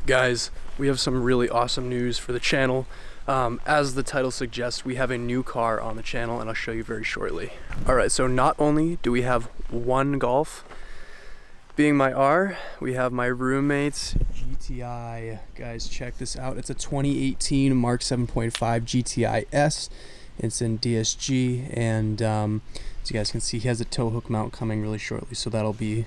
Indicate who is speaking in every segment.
Speaker 1: Guys, we have some really awesome news for the channel. As the title suggests, we have a new car on the channel, and I'll show you very shortly. Alright, so not only do we have one Golf being my R, we have my roommate's GTI. Guys, check this out. It's a 2018 Mk7.5 GTI S. It's in DSG, and as you guys can see, he has a tow hook mount coming really shortly, so that'll be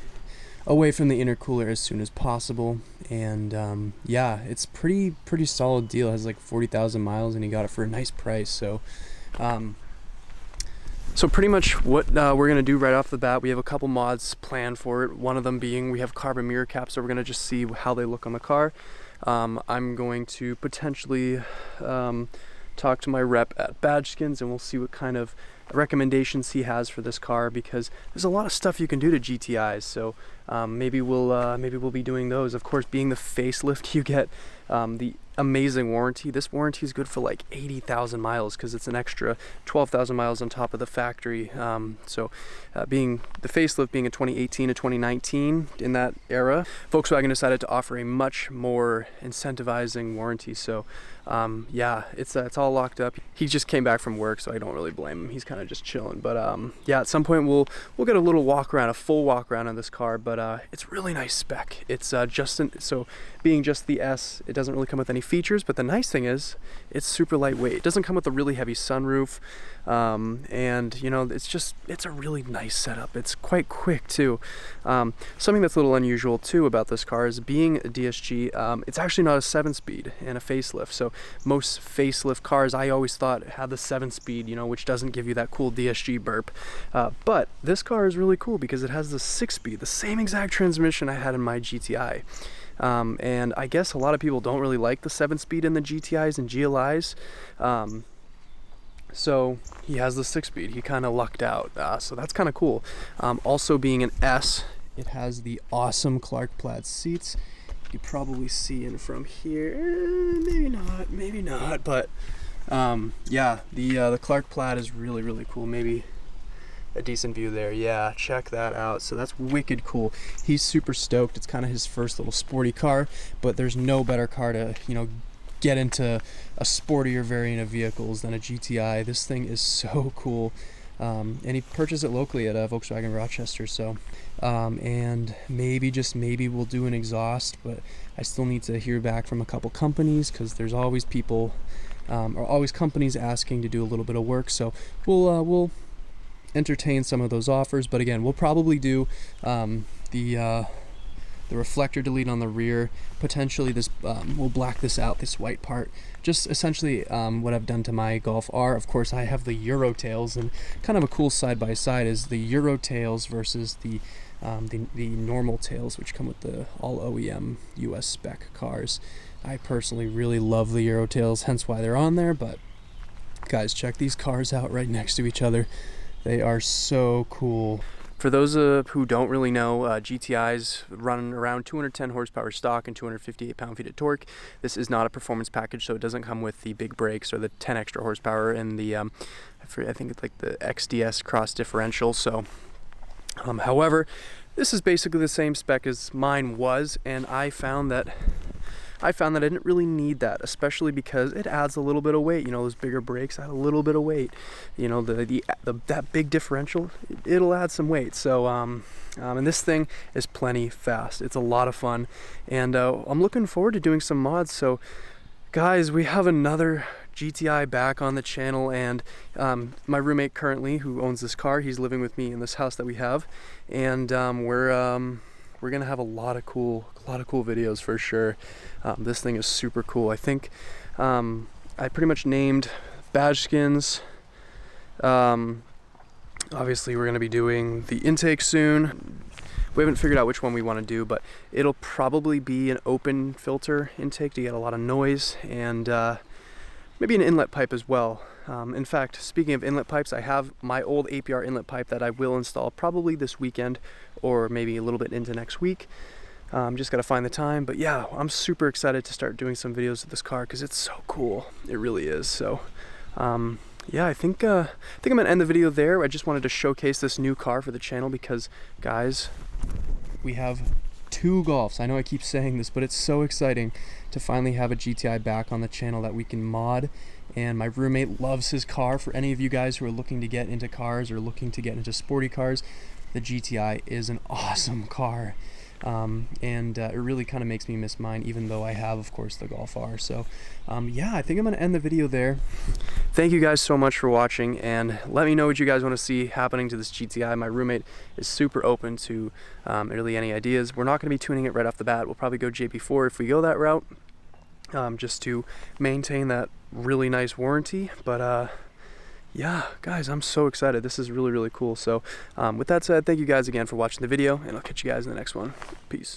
Speaker 1: away from the intercooler as soon as possible. And yeah, it's pretty solid deal. It has like 40,000 miles, and he got it for a nice price. So pretty much what we're gonna do right off the bat, we have a couple mods planned for it. One of them being we have carbon mirror caps, so we're gonna just see how they look on the car. I'm going to potentially talk to my rep at Badge Skins, and we'll see what kind of recommendations he has for this car, because there's a lot of stuff you can do to GTIs. So maybe we'll be doing those. Of course, being the facelift, you get the amazing warranty. This warranty is good for like 80,000 miles because it's an extra 12,000 miles on top of the factory. Being the facelift, being a 2018 to 2019, in that era, Volkswagen decided to offer a much more incentivizing warranty. So yeah, it's all locked up. He just came back from work, so I don't really blame him. He's kind of just chilling. But yeah, at some point we'll get a little walk around, a full walk around on this car. But it's really nice spec. It's so being just the S, it doesn't really come with any features, but the nice thing is it's super lightweight. It doesn't come with a really heavy sunroof, and you know, it's a really nice setup. It's quite quick too. Something that's a little unusual too about this car is being a DSG, it's actually not a 7-speed and a facelift. So most facelift cars, I always thought, had the 7-speed, you know, which doesn't give you that cool DSG burp. But this car is really cool because it has the 6-speed, the same exact transmission I had in my GTI. And I guess a lot of people don't really like the 7-speed in the GTIs and GLIs. So he has the 6-speed. He kind of lucked out. So that's kind of cool. Also, being an S, it has the awesome Clark Plaid seats. You can probably see in from here. Maybe not. But yeah, the Clark Plaid is really cool. Maybe a decent view there. Yeah, check that out. So that's wicked cool. He's super stoked. It's kind of his first little sporty car, but there's no better car to, you know, get into a sportier variant of vehicles than a GTI. This thing is so cool. And he purchased it locally at Volkswagen Rochester. So and just maybe we'll do an exhaust, but I still need to hear back from a couple companies, because there's always people or always companies asking to do a little bit of work. So we'll entertain some of those offers. But again, we'll probably do the reflector delete on the rear. Potentially this we'll black this out, this white part. Just essentially what I've done to my Golf R. Of course, I have the Euro tails, and kind of a cool side by side is the Euro tails versus the normal tails, which come with the all OEM US spec cars. I personally really love the Euro tails, hence why they're on there. But guys, check these cars out right next to each other. They are so cool. For those who don't really know, GTIs run around 210 horsepower stock and 258 pound-feet of torque. This is not a performance package, so it doesn't come with the big brakes or the 10 extra horsepower and the, I think it's like the XDS cross differential. So, however, this is basically the same spec as mine was, and I found that I didn't really need that, especially because it adds a little bit of weight. You know, those bigger brakes add a little bit of weight. You know, that big differential, it'll add some weight. So, and this thing is plenty fast. It's a lot of fun, and I'm looking forward to doing some mods. So, guys, we have another GTI back on the channel, and my roommate currently, who owns this car, he's living with me in this house that we have, and we're gonna have a lot of cool videos for sure. This thing is super cool. I think I pretty much named Badge Skins. Obviously, we're gonna be doing the intake soon. We haven't figured out which one we want to do, but it'll probably be an open filter intake to get a lot of noise, and maybe an inlet pipe as well. In fact, speaking of inlet pipes, I have my old APR inlet pipe that I will install probably this weekend, or maybe a little bit into next week. Just gotta find the time. But yeah, I'm super excited to start doing some videos of this car because it's so cool. It really is. So yeah, I think I'm gonna end the video there. I just wanted to showcase this new car for the channel because, guys, we have 2 Golfs. I know I keep saying this, but it's so exciting to finally have a GTI back on the channel that we can mod. And my roommate loves his car. For any of you guys who are looking to get into cars or looking to get into sporty cars, the GTI is an awesome car. It really kind of makes me miss mine, even though I have, of course, the Golf R. So yeah, I think I'm gonna end the video there. Thank you guys so much for watching, and let me know what you guys want to see happening to this GTI. My roommate is super open to really any ideas. We're not going to be tuning it right off the bat. We'll probably go JP4 if we go that route, just to maintain that really nice warranty. But yeah, guys, I'm so excited. This is really, really cool. So with that said, thank you guys again for watching the video, and I'll catch you guys in the next one. Peace.